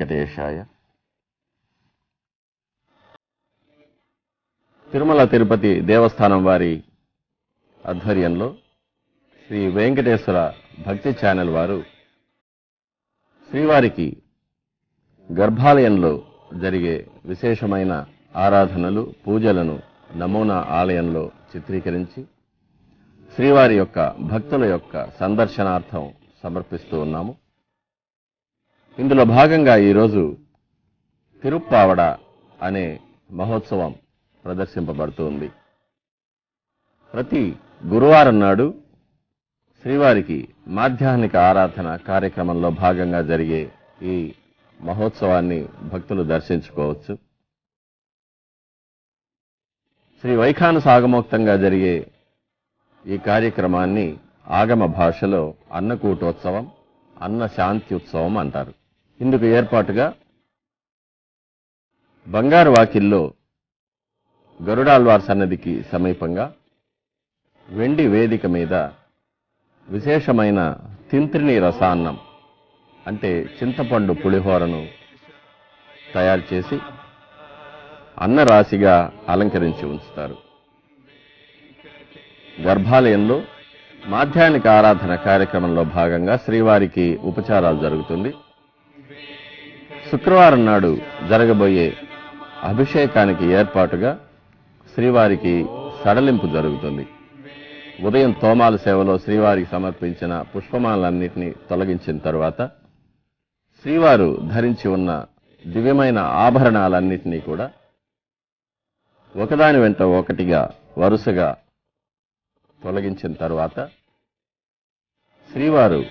వెంకటేశాయ. తిరుమల తిరుపతి దేవస్థానం వారి ఆధ్వర్యంలో శ్రీ వెంకటేశ్వర భక్తి ఛానల్ వారు శ్రీవారికి గర్భాలయంలో జరిగే విశేషమైన ఆరాధనలు, పూజలను నమూనా ఆలయంలో చిత్రీకరించి శ్రీవారి యొక్క భక్తుల యొక్క సందర్శనార్థం సమర్పిస్తూ ఉన్నాము. ఇందులో భాగంగా ఈరోజు తిరుప్పావడ అనే మహోత్సవం ప్రదర్శింపబడుతుంది. ప్రతి గురువారం నాడు శ్రీవారికి మాధ్యాహ్నిక ఆరాధన కార్యక్రమంలో భాగంగా జరిగే ఈ మహోత్సవాన్ని భక్తులు దర్శించుకోవచ్చు. శ్రీ వైఖానసాగమోక్తంగా జరిగే ఈ కార్యక్రమాన్ని ఆగమ భాషలో అన్నకూటోత్సవం, అన్న శాంత్యుత్సవం అంటారు. ఇందుకు ఏర్పాటుగా బంగారు వాకిల్లో గరుడాళ్వార్ సన్నిధికి సమీపంగా వెండి వేదిక మీద విశేషమైన తింత్రిణి రసాన్నం అంటే చింతపండు పులిహోరను తయారు చేసి అన్నరాశిగా అలంకరించి ఉంచుతారు. గర్భాలయంలో మాధ్యాహ్నిక ఆరాధన కార్యక్రమంలో భాగంగా శ్రీవారికి ఉపచారాలు జరుగుతుంది. శుక్రవారం నాడు జరగబోయే అభిషేకానికి ఏర్పాటుగా శ్రీవారికి సడలింపు జరుగుతుంది. ఉదయం తోమాల సేవలో శ్రీవారికి సమర్పించిన పుష్పమాలన్నింటినీ తొలగించిన తరువాత శ్రీవారు ధరించి ఉన్న దివ్యమైన ఆభరణాలన్నింటినీ కూడా ఒకదాని వెంట ఒకటిగా వరుసగా తొలగించిన తరువాత శ్రీవారు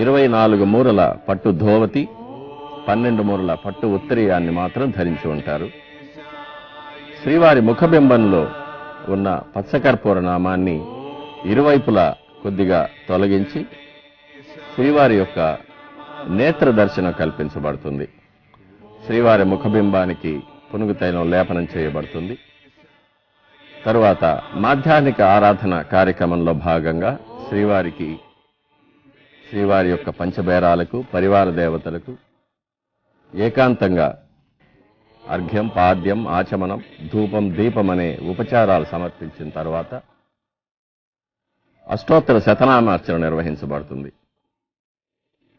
24 మూరల పట్టు ధోవతి, 12 మూరల పట్టు ఉత్తరీయాన్ని మాత్రం ధరించి ఉంటారు. శ్రీవారి ముఖబింబంలో ఉన్న పచ్చకర్పూర నామాన్ని ఇరువైపులా కొద్దిగా తొలగించి శ్రీవారి యొక్క నేత్ర దర్శనం కల్పించబడుతుంది. శ్రీవారి ముఖబింబానికి పునుగు తైలం లేపనం చేయబడుతుంది. తరువాత మాధ్యాహ్నిక ఆరాధన కార్యక్రమంలో భాగంగా శ్రీవారి యొక్క పంచబేరాలకు, పరివార దేవతలకు ఏకాంతంగా అర్ఘ్యం, పాద్యం, ఆచమనం, ధూపం, దీపం అనే ఉపచారాలు సమర్పించిన తర్వాత అష్టోత్తర శతనామార్చన నిర్వహించబడుతుంది.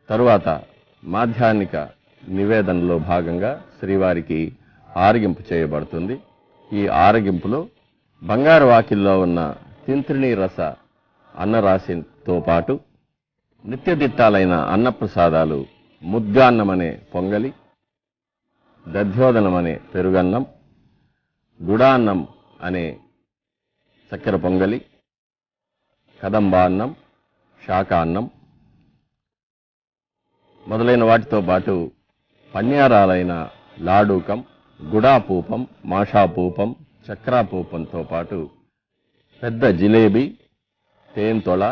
తరువాత మాధ్యాహ్నిక నివేదనలో భాగంగా శ్రీవారికి ఆరగింపు చేయబడుతుంది. ఈ ఆరగింపులో బంగారు వాకిల్లో ఉన్న తింత్రిణి రస అన్నరాశితో పాటు నిత్యదిత్తాలైన అన్నప్రసాదాలు ముద్గాన్నం అనే పొంగలి, దధ్యోదనం అనే పెరుగన్నం, గుడాన్నం అనే చక్కెర పొంగలి, కదంబాన్నం, శాకాన్నం మొదలైన వాటితో పాటు పన్యారాలైన లాడూకం, గుడాపూపం, మాషాపూపం, చక్రాపూపంతో పాటు పెద్ద జిలేబీ, తేన్తొళ,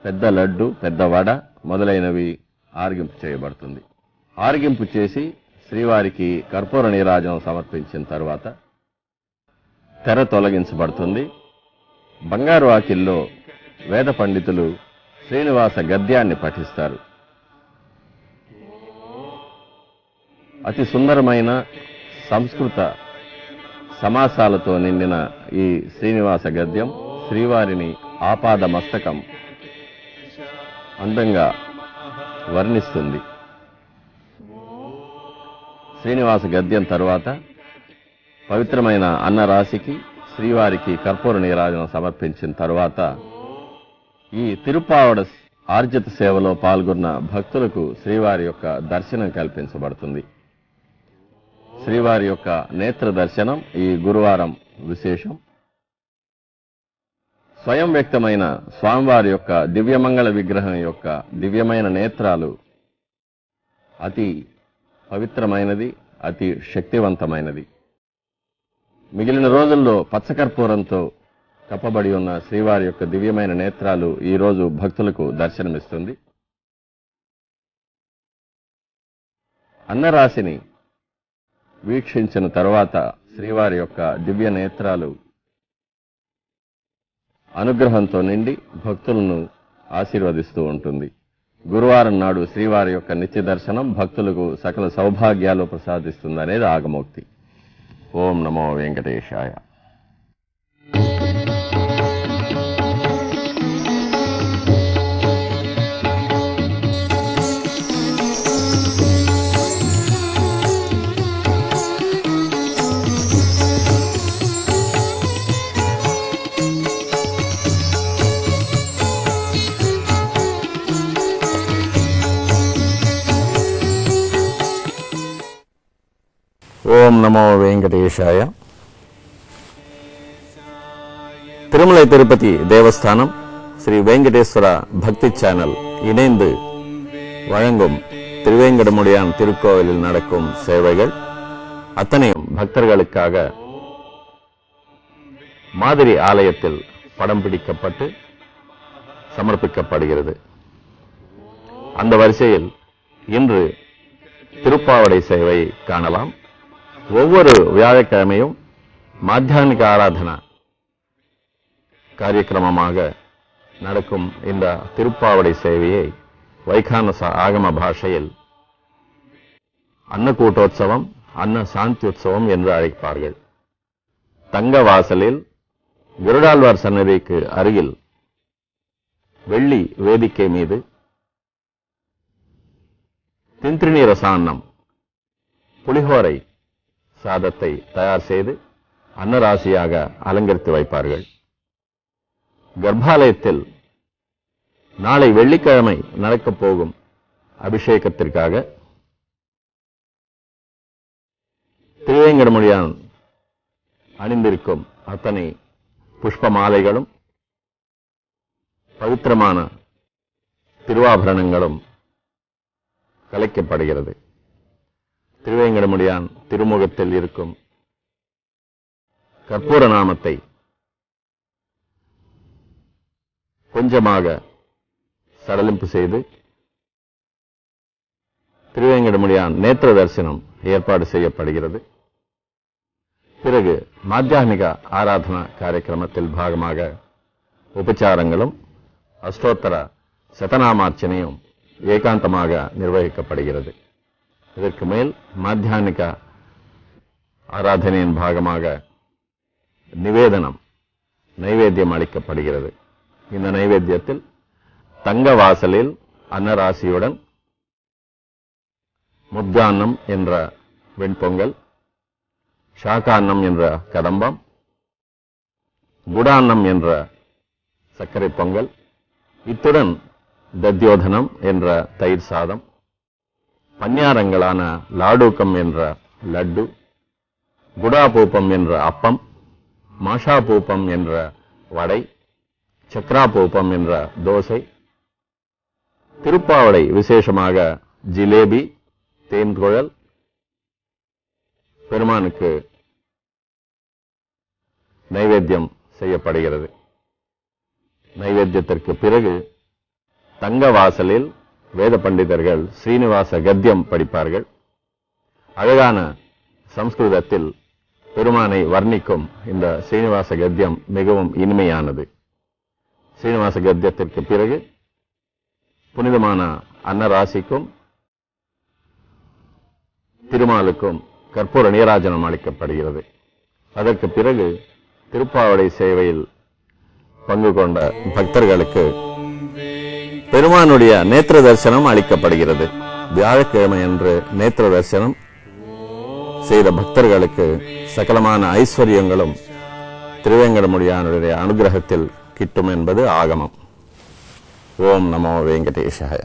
పెద్ద లడ్డు, పెద్ద వడ మొదలైనవి ఆరగింపు చేయబడుతుంది. ఆరగింపు చేసి శ్రీవారికి కర్పూర నీరాజనం సమర్పించిన తర్వాత తెర తొలగించబడుతుంది. బంగారు వాకిల్లో వేద పండితులు శ్రీనివాస గద్యాన్ని పఠిస్తారు. అతి సుందరమైన సంస్కృత సమాసాలతో నిండిన ఈ శ్రీనివాస గద్యం శ్రీవారిని ఆపాద మస్తకం అందంగా వర్ణిస్తుంది. శ్రీనివాస గద్యం తరువాత పవిత్రమైన అన్నరాశికి శ్రీవారికి కర్పూర నీరాజనం సమర్పించిన తరువాత ఈ తిరుప్పావడ ఆర్జిత సేవలో పాల్గొన్న భక్తులకు శ్రీవారి యొక్క దర్శనం కల్పించబడుతుంది. శ్రీవారి యొక్క నేత్ర దర్శనం ఈ గురువారం విశేషం. స్వయం వ్యక్తమైన స్వామివారి యొక్క దివ్యమంగళ విగ్రహం యొక్క దివ్యమైన నేత్రాలు అతి పవిత్రమైనది, అతి శక్తివంతమైనది. మిగిలిన రోజుల్లో పచ్చకర్పూరంతో కప్పబడి ఉన్న శ్రీవారి యొక్క దివ్యమైన నేత్రాలు ఈరోజు భక్తులకు దర్శనమిస్తుంది. అన్నరాశిని వీక్షించిన తరువాత శ్రీవారి యొక్క దివ్య నేత్రాలు అనుగ్రహంతో నిండి భక్తులను ఆశీర్వదిస్తూ ఉంటుంది. గురువారం నాడు శ్రీవారి యొక్క నిత్య దర్శనం భక్తులకు సకల సౌభాగ్యాలు ప్రసాదిస్తుందనేది ఆగమోక్తి. ఓం నమో వెంకటేశాయ. ஓம் நமோ வெங்கடேஷாய. திருமலை திருப்பதி தேவஸ்தானம் ஸ்ரீ வெங்கடேஸ்வரா பக்தி சேனல் இணைந்து வழங்கும் திருவேங்கடமுடியான் திருக்கோவிலில் நடக்கும் சேவைகள் அத்தனையும் பக்தர்களுக்காக மாதிரி ஆலயத்தில் படம் பிடிக்கப்பட்டு சமர்ப்பிக்கப்படுகிறது. அந்த வரிசையில் இன்று திருப்பாவடை சேவை காணலாம். ஒவ்வொரு வியாழக்கிழமையும் மாத்தியானிக ஆராதனா காரியக்கிரமமாக நடக்கும் இந்த திருப்பாவடை சேவையை வைகானச ஆகம பாஷையில் அன்னக்கூட்டோத்சவம், அன்ன சாந்தியுற்சவம் என்று அழைப்பார்கள். தங்க வாசலில் கருடாழ்வார் சன்னதிக்கு அருகில் வெள்ளி வேதிக்கை மீது திந்திரிணி ரசான்னம் புலிஹோரை சாதத்தை தயார் செய்து அன்னராசியாக அலங்கரித்து வைப்பார்கள். கர்ப்பாலயத்தில் நாளை வெள்ளிக்கிழமை நடக்கப் போகும் அபிஷேகத்திற்காக திருவேங்கடமுடியான் அணிந்திருக்கும் அத்தனை புஷ்ப மாலைகளும் பவித்திரமான திருவாபரணங்களும் கலைக்கப்படுகிறது. திருவேங்கடமுடியான் திருமுகத்தில் இருக்கும் கற்பூர நாமத்தை கொஞ்சமாக சடலிம்பு செய்து திருவேங்கடமுடியான் நேத்திர தரிசனம் ஏற்பாடு செய்யப்படுகிறது. பிறகு மாத்தியானிக ஆராதனா காரியக்கிரமத்தில் பாகமாக உபச்சாரங்களும் அஷ்டோத்தர சதநாமார்ச்சனையும் ஏகாந்தமாக நிர்வகிக்கப்படுகிறது. இதற்கு மேல் மாத்தியானிக ஆராதனையின் பாகமாக நிவேதனம் நைவேத்தியம் அளிக்கப்படுகிறது. இந்த நைவேத்தியத்தில் தங்க வாசலில் அன்னராசியுடன் முத்தான்னம் என்ற வெண்பொங்கல், ஷாக்கான்னம் என்ற கதம்பம், குடான்னம் என்ற சர்க்கரை பொங்கல், இத்துடன் தத்யோதனம் என்ற தயிர் சாதம், பன்னியாரங்களான லாடூக்கம் என்ற லட்டு, குடாபூப்பம் என்ற அப்பம், மாஷாபூப்பம் என்ற வடை, சக்ராபூப்பம் என்ற தோசை, திருப்பாவடை விசேஷமாக ஜிலேபி, தேன்குழல் பெருமானுக்கு நைவேத்தியம் செய்யப்படுகிறது. நைவேத்தியத்திற்கு பிறகு தங்க வாசலில் வேத பண்டிதர்கள் ஸ்ரீனிவாச கத்தியம் படிப்பார்கள். அழகான சம்ஸ்கிருதத்தில் பெருமானை வர்ணிக்கும் இந்த ஸ்ரீனிவாச கத்தியம் மிகவும் இனிமையானது. ஸ்ரீனிவாச கத்தியத்திற்கு பிறகு புனிதமான அன்னராசிக்கும் திருமாலுக்கும் கற்பூர நீராஜனம் அளிக்கப்படுகிறது. அதற்கு பிறகு திருப்பாவடை சேவையில் பங்கு கொண்ட பக்தர்களுக்கு பெருமானுடைய நேத்திர தரிசனம் அளிக்கப்படுகிறது. வியாழக்கிழமை அன்று நேத்திர தரிசனம் செய்த பக்தர்களுக்கு சகலமான ஐஸ்வர்யங்களும் திருவேங்கடமுடியானுடைய அனுகிரகத்தில் கிட்டும் என்பது ஆகமம். ஓம் நமோ வெங்கடேஷாய.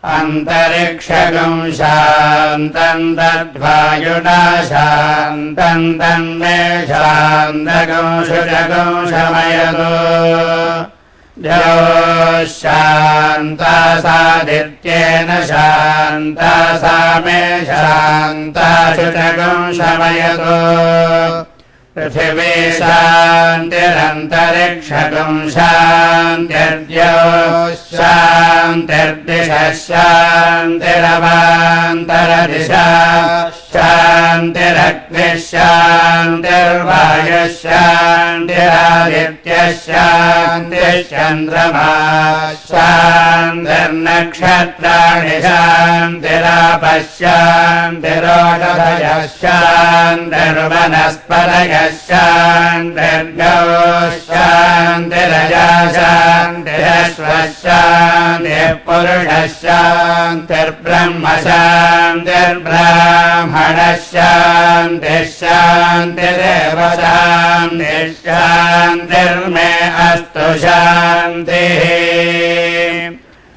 अन्तरिक्षगं शान्तं तद्वायुना शान्तं तन्मे शान्तगं शुचगं शमयतु द्यौः शान्ता सादित्येन शान्ता सा मे शान्ता शुचगं शमयतु पृथिवी शान्तिरन्तरिक्षगं शान्तिर्द्यो शान्तिर्दिशः शान्तिरवान्तरदिशा शान्तिरग्निः शान्तिर्वायुः शान्तिरादित्यः शान्तिश्चन्द्रमा शान्तिर्नक्षत्राणि शान्तिरापः शान्तिरोषधयः शान्तिर्वनस्पतयः शान्तिर्गौः शान्तिरजा शान्तिरश्वः शान्तिः पुरुषः शान्तिर्ब्रह्म शान्तिर्ब्राह्मणः शान्तिः शान्तिरेव शान्तिः शान्तिर्मे अस्तु शान्तिः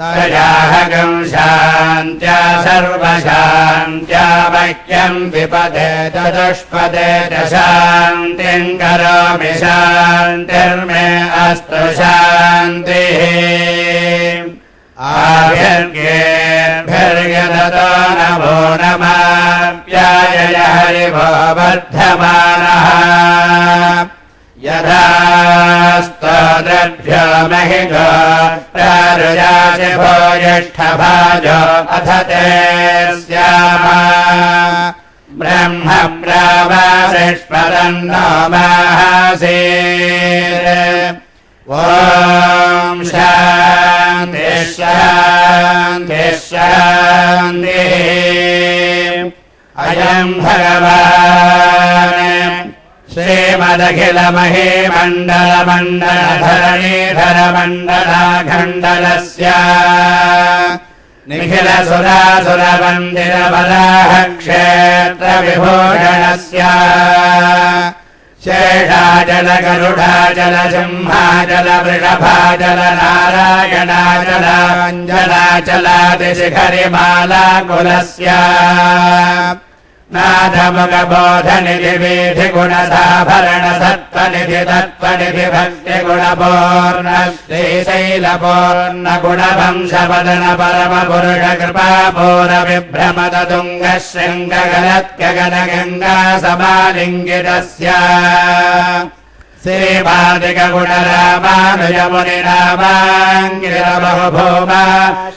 तयाहगं शान्त्या सर्वशान्त्या मह्यं विपदे चतुष्पदे च शान्तिं करोमि शान्तिर्मे अस्तु शान्तिः आभिर्गेर्भिर्यदतो नमो नमाप्यायय हरिवो वर्धमानः यथा स्तोत्रभ्यो महितो प्रारुजासिभो ज्येष्ठभाजो अथ ते स्यामा ब्रह्म प्रावासिष्पदन्नो माहासीत् ॐ शान्तिः शान्तिः शान्तिः अयं भगवान् श्रीमदखिलमहीमण्डलमण्डलधरणीधरमण्डलाखण्डलस्य निखिलसुरासुरवन्दिरबलाः क्षेत्रविभूषणस्य शेषाचल गरुडाचल सिंहाचल वृषभाचल नारायणाचलाञ्जनाचलादिशिखरिमालाकुलस्य नाथमुखबोधनिधि वीधिगुणसाभरण सत्त्वनिधि तत्त्वनिधि भक्तिगुणपूर्ण श्रीशैलपूर्णगुणवंशवदन परमपुरुष कृपापूरविभ्रमद तुङ्गः शृङ्गगलत्कगनगङ्गा समालिङ्गितस्य श्रीपादिकगुणरामानुजमुनिरामाङ्गिरबहुभूमा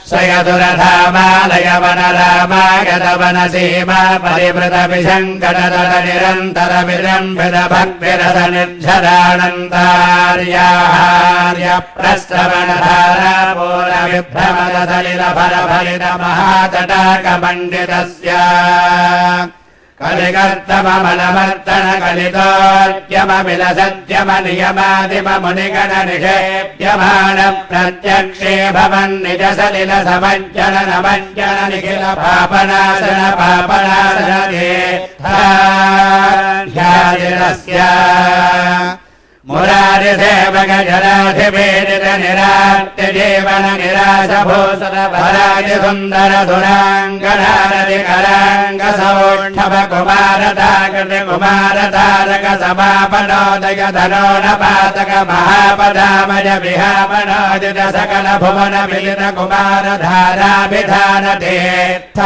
श्रयसुरधामालयवनरामागतवनसीमा परिवृतविशङ्कटतल निरन्तर विजम्भित भक्तिरसनिर्झरानन्तार्याहार्यप्रश्रवणधारापूरविभ्रमदसलिलफलफलित महातटाकपण्डितस्य कलिकर्तममलमर्तन कलितोद्यमविलसद्यमनियमादिममुनिगण निषेप्यमान प्रत्यक्षे भवन्निज सलिल समज्जन मज्जन निखिल पापनाशन पापनाशन तीर्थाध्यादिरस्य मुरारिसेवक जलाधिवेदित निरात्य जीवन निराशभूषण भरादि सुन्दर सुराङ्गनारति कराङ्ग सौष्ठव कुमारताकृत कुमारतारक समापनोदय धनो नपातक महापदामज विहापनोदित सकल भुवन मिलित कुमारधाराभिधान तीर्थाधिरस्य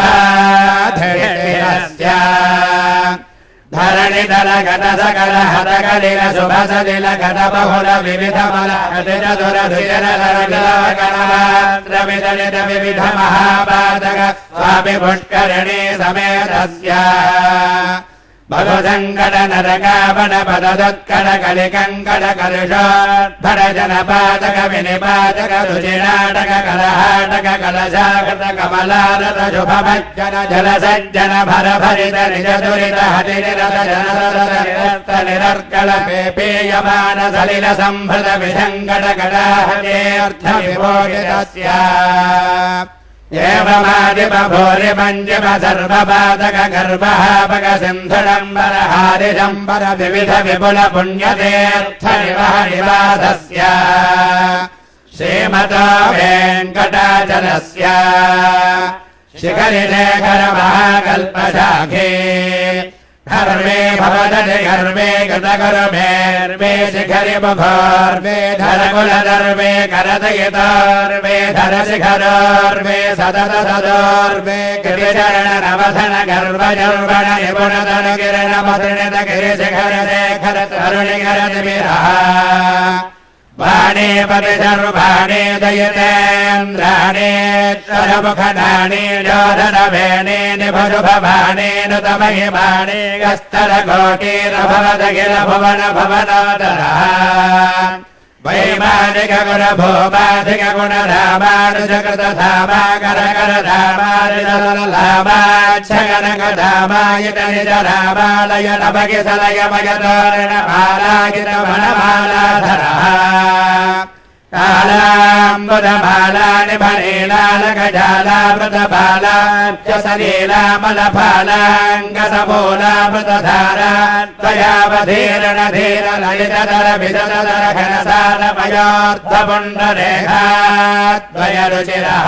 धरणिधर गत सकल हतकलिल शुभसलिल गत बहुल विविध मल अतिचतुर द्विजनगणमात्रविदलित विविध महापातक स्वामि पुष्करिणी समेतस्य भगवसङ्कट नरकावन पददुत्कट कलिकङ्कट कलुषोद्भर जनपातक विनिपातक रुचिराटक कलहाटक कलशाकृत कमलारत शुभभज्जन जलसज्जन भर भरित निज दुरित हतिनिरत जनरत निरस्त निरर्कल पेपीयमान सलिल संभृत विसङ्कट कटाहतेऽर्थ विभूषितस्य एवमादिपभूरिपञ्चम सर्वपादक गर्भहापक सिन्धुडम्बर हारिशम्बर विविध विपुल पुण्यतीर्थ निवासस्य श्रीमतो वेङ्कटाचलस्य शिखरिशेखर महाकल्पशाखे धर्मे भवदति गर्वे कृतकर्मेर्वे शिखरि मुखोर्वे धरकुलधर्मे करदयितोर्वे धरशिखरोर्वे सतत सदोर्वे गिरिचरण नवधन गर्वजर्वण निपुणधन किरणमसृणित गिरिशिखर शेखर तरुणिकरति विरः वाणे परिसर्वाणे दयितेन्द्राणे तरमुखदाने जोधनवेणे निभुभवाणे नुतमहिमाणे गस्तरकोटिरभवदखिल भुवन भवनोदरः वैमानिकगुणभूपाधिकगुणधामानिधरामालयनभगिसलयमयतोरणमालागिरवनमालाधरः कालाम्बुधमालानिभलीलालकजालामृतफालाङ्गसमूलामृतधारा त्वयावधीरणधीरललितधरविदधरघनसारमयोर्धपुण्डरेखा त्वयरुचिरः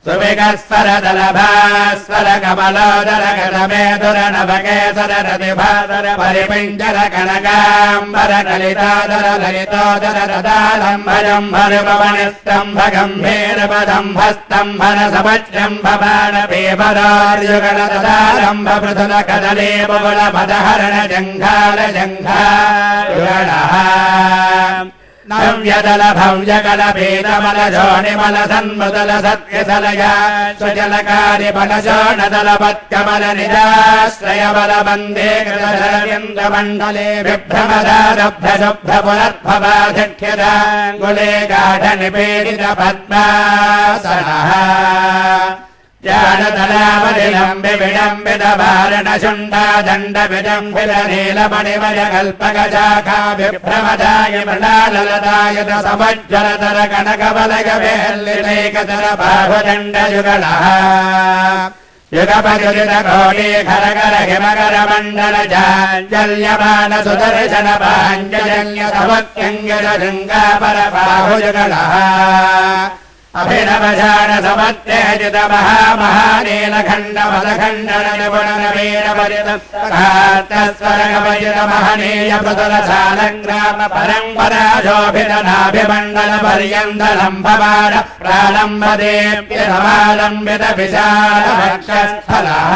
सुविकस्वरदलभास्वर कमलोदर गतमेदुरनभकेसर रतिभादर परिपिञ्जर कनकाम्बर ललितादर ललितोदर रदालम्भजम्भरपवनस्तम्भ गम्भीरपदम्भस्तम्भन समज्जम्भबाणपेपरार्युगल तदारम्भ पृथुल कदले बुबुल पदहरण जङ्घाल जङ्घायुगलः नव्यदल भव्यकल पीतमल जोणिमल सन्मुदल सत्यसलया स्वजलकारि बलजोणदल पत्कमल निजाश्रयबल वन्दे कृतधरविन्द्रमण्डले विभ्रमदारभ्रशुभ्र पुनर्भवाधिक्ष्यदाङ्गुले गाढनिपीडित पद्मासनः जानतलावलिलम्बि विडम्बित वारणशुण्डा दण्ड विजम्बित नीलमणिमय कल्पकशाखा विभ्रमदाय मृणाललदायत समज्ज्वलतर कनकवलय वेल्लितैकतर बाहुदण्डयुगलः युगपयुजित कोटि खरकर हिमकर मण्डल जाञ्जल्यमान सुदर्शन पाञ्जजन्य समत्यङ्गित शृङ्गापर बाहुयुगलः अभिनवशान समत्यजित महामहानीलखण्ड मलखण्डन निपुणनवीन परितस्वरगमजित महनीय पृथुल सालङ्ग्राम परम्पराशोभित नाभिमण्डल पर्यन्तलम्भमान प्रालम्बदेव्य समालम्बित विशाल वक्षस्थलः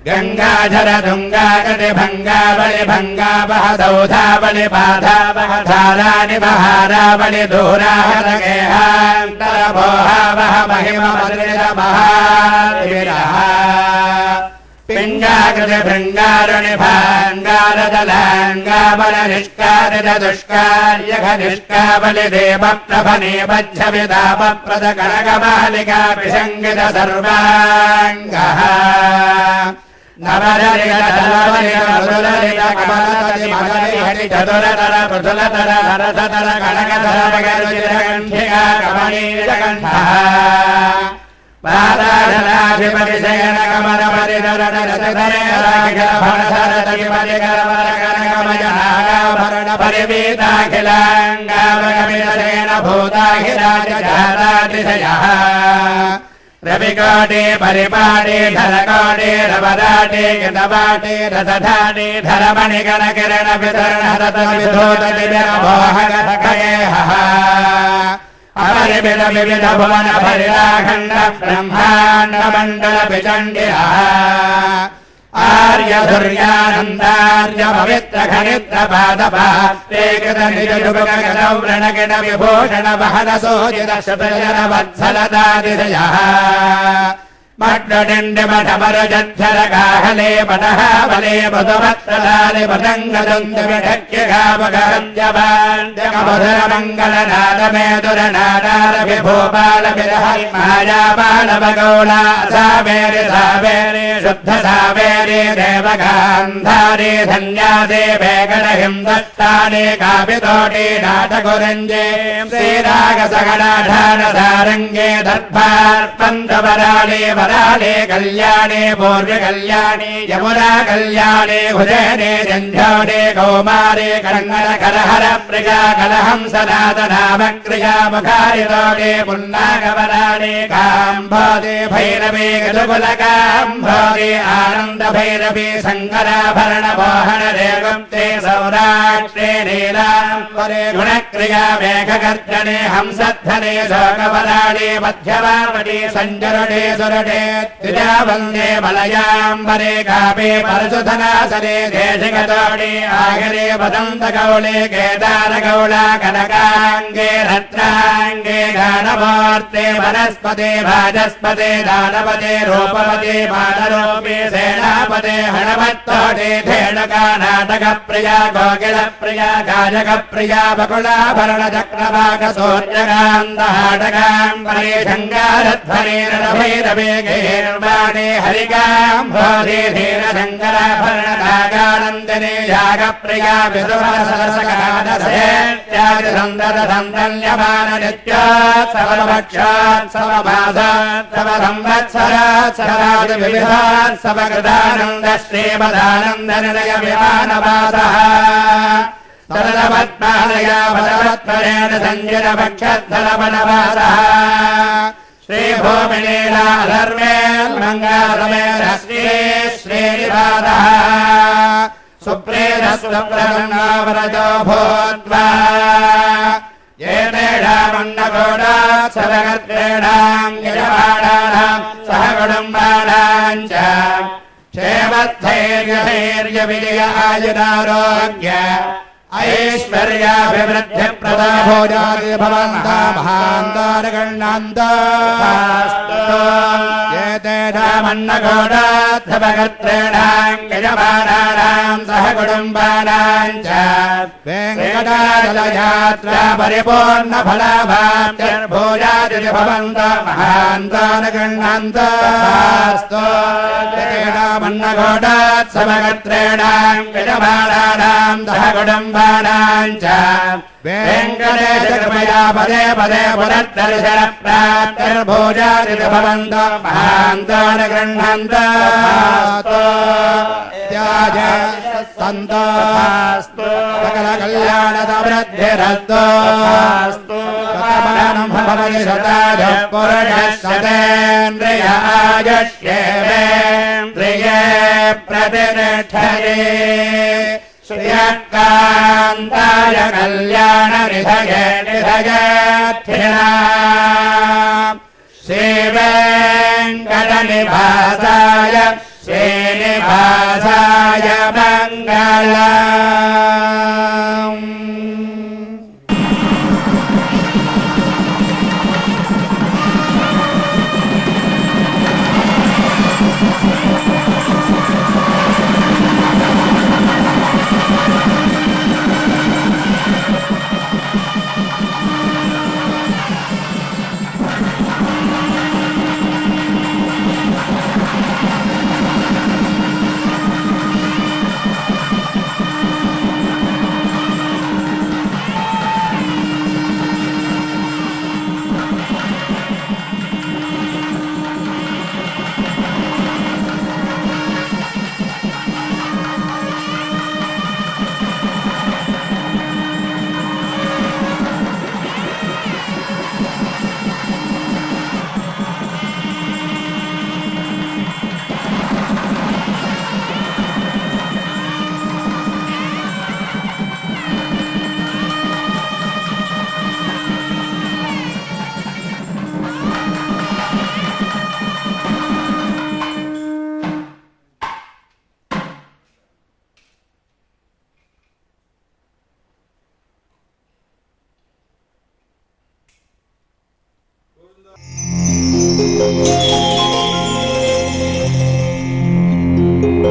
गंगाधर दुंगागति भंगावलि भंगावह सौधावलि बाधावह धारानि बहारावलि दूराहर गेहांतर भोहावह महिममद्रित महाविरः पिंगाकृति भृंगारुणि भांगारदलांगावल निष्कारित दुष्कार्यघ निष्कावलि देव प्रभने बज्झ विदाप प्रद कनकमालिका विसंगित सर्वांगः चतुरतर पृथुलतर हरसतर कनकधर गरुचिरकण्ठिका कमनीयकण्ठः पादाधराधिपतिशयन कमल परिधरण रसधरे राखिलभणधरतकिपतिकरवर कनकमयनागाभरण परिवीताखिलाङ्गावगमितरेण भूताखिराजजातातिशयः रविकोटे परिपाटे धरकोटे रवदाटे गतवाटे रसधाटे धरमणिगणकिरण वितरण हरत विधूत विविरभोहगतकयेहः अपरिमित विविध भुवन परिलाखण्ड ब्रह्माण्ड मण्डल विचण्डिरः आर्य धुर्यानन्दार्य पवित्र खनित्र पादपात्रे कृत निज युगगत व्रणकिट विभूषण वहन सोजित शतजन वत्सलतातिशयः मड्डडिण्ड मठमरजद्धर काहले पटः बले मधुमत्तलाले पतङ्गदन्त विढक्य गावगहन्त्यवान्द्यमधुर मङ्गलनाद मेदुरनादार विभूपाल विरहरि मायापाल बगौला सावेरि सावेरि शुद्ध सावेरि देवगान्धारि धन्यादे वेगणहिंदष्टानि काव्यतोटे नाटकुरञ्जे श्रीरागसगणाढान सारङ्गे दर्भार्पन्तवराले वराले कल्याणे पूर्व कल्याणे यमुना कल्याणे उदयने जन्ध्याणे कौमारे कन्नड करहर प्रिया कलहं सनातनामक्रिया मुखारिलोके पुन्नागवराणे काम्भोदे भैरवे गदुकुलकाम्भोदे आनन्द भैरवे शङ्कराभरण मोहन रेगुप्ते सौराष्ट्रे नीलाम्बरे गुणक्रिया मेघगर्जने हंसध्वने शोकवराणे मध्यवामणे सञ्जरणे सुरणे त्रिजावन्दे मलयाम्बरे कापे परशुधनासने देशिकतोणे आगरे वदन्तकौले केदारगौला कनकाङ्गे रत्नाङ्गे गानमूर्ते वनस्पते भाजस्पते दानपते रूपपते बालरूपे सेनापते हणवत्तोटे धेनुका नाटकप्रिया कोकिलप्रिया गायकप्रिया बकुलाभरणचक्रवाकसूर्यकान्तहाटकाम्बरे शङ्गारध्वने रणभैरवे गैर्वाणे हरिकाम्भोधे धीरशङ्कराभरणनागानन्दने यागप्रिया विदुरसरसकादशेत्यादिसन्दरसन्दल्यमान नित्योत्सवभक्षोत्सवमासोत्सव संवत्सरोत्सवादिविविधोत्सवकृतानन्द श्रीमदानन्दनिलय विमानवासः सरलपद्मालया बलवत्वरेण सञ्जनभक्षद्धलवनवासः श्रीभूमिलीला धर्मेन्मङ्गासमेन श्रीनिवासः सुप्रीतस्वप्रसन्नावरतो भूत्वा येतेषामन्नगोडोत्सवकर्त्रेणाम् यजमानानाम् सह कुटुम्बानाम् च क्षेमस्थैर्यधैर्यविजय आयुरारोग्य ऐश्वर्याभिवृद्धिप्रदा भोजादि भवन्ता महान्तारगणान्तास्तु येतेषामन्नगोडोत्सवकर्त्रेणाम् यजमानानाम् सह कुटुम्बानाम् च वेङ्कटाचलयात्रा परिपूर्णफलाभाप्तिर्भोजादि भवन्ता महान्तारगणान्तास्तु येतेषामन्नगोडोत्सवकर्त्रेणाम् यजमानानाम् सह कुटुम्बानाम् वेङ्कटेशकृपया पदे पदे पुनर्दर्शन प्राप्तिर्भोजादि भवन्तो महान्तान् गृह्णन्तु त्याज सन्तो सकलकल्याणदवृद्धिरस्तु शतमानं भवति शतायुः पुरुषः शतेन्द्रिय आयुष्येवेन्द्रिये प्रतिष्ठते श्रियकान्ताय कल्याणनिधये निधयेत्थिना श्रीवेङ्कटनिवासाय श्रीनिवासाय मङ्गलम्।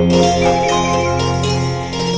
Thank you.